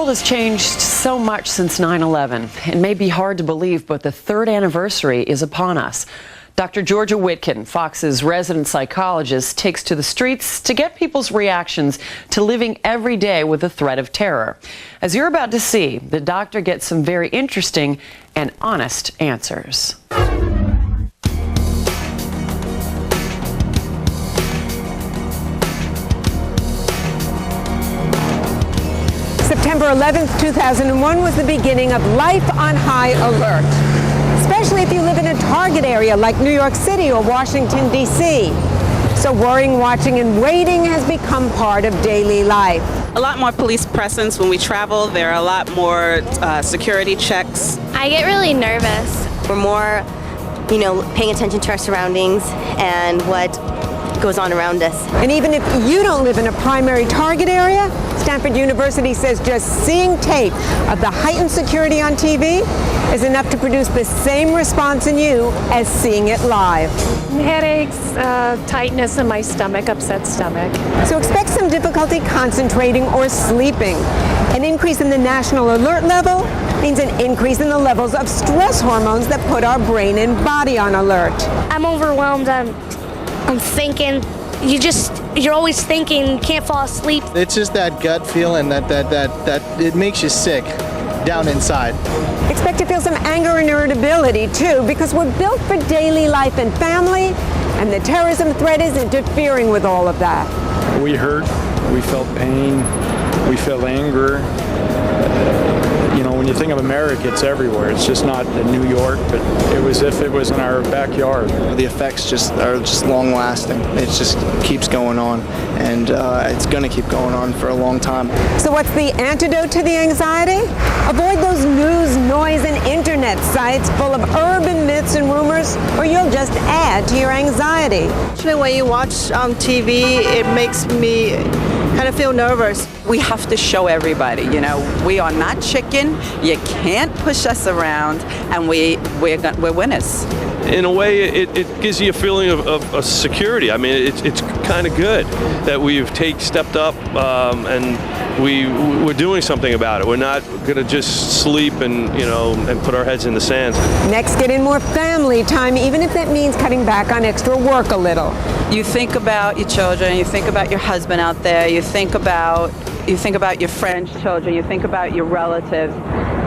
world has changed so much since 9/11. It may be hard to believe, but the third anniversary is upon us. Dr. Georgia Witkin, Fox's resident psychologist, takes to the streets to get people's reactions to living every day with the threat of terror. As you're about to see, the doctor gets some very interesting and honest answers. September 11th, 2001 was the beginning of life on high alert, especially if you live in a target area like New York City or Washington, D.C. So worrying, watching, and waiting has become part of daily life. A lot more police presence when we travel. There are a lot more security checks. I get really nervous. We're more, paying attention to our surroundings and what goes on around us. And even if you don't live in a primary target area, Stanford University says just seeing tape of the heightened security on TV is enough to produce the same response in you as seeing it live. Headaches, tightness in my stomach, upset stomach. So expect some difficulty concentrating or sleeping. An increase in the national alert level means an increase in the levels of stress hormones that put our brain and body on alert. I'm overwhelmed. I'm thinking. You're always thinking, can't fall asleep. It's just that gut feeling that it makes you sick down inside. Expect to feel some anger and irritability too, because we're built for daily life and family, and the terrorism threat is interfering with all of that. We hurt, we felt pain, we felt anger. When you think of America, it's everywhere. It's just not in New York, but it was as if it was in our backyard. The effects are just long lasting. It just keeps going on, and it's going to keep going on for a long time. So what's the antidote to the anxiety? Avoid those news, noise, and internet sites full of urban myths and rumors, or you'll just add to your anxiety. Actually, when you watch TV, it makes me kind of feel nervous. We have to show everybody, we are not chicken. You can't push us around, and we're winners. In a way, it gives you a feeling of security. I mean, it's kind of good that we've stepped up and we're doing something about it. We're not going to just sleep and put our heads in the sand. Next, get in more family time, even if that means cutting back on extra work a little. You think about your children, you think about your husband out there, you think about your friends' children, you think about your relatives.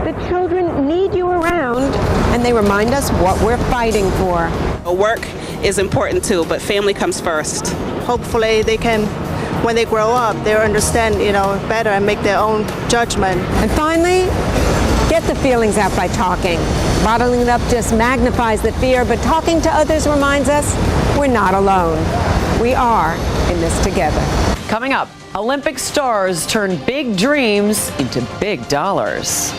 The children need you around, and they remind us what we're fighting for. Work is important too, but family comes first. Hopefully they can, when they grow up, they'll understand, better and make their own judgment. And finally, get the feelings out by talking. Bottling it up just magnifies the fear, but talking to others reminds us we're not alone. We are in this together. Coming up, Olympic stars turn big dreams into big dollars.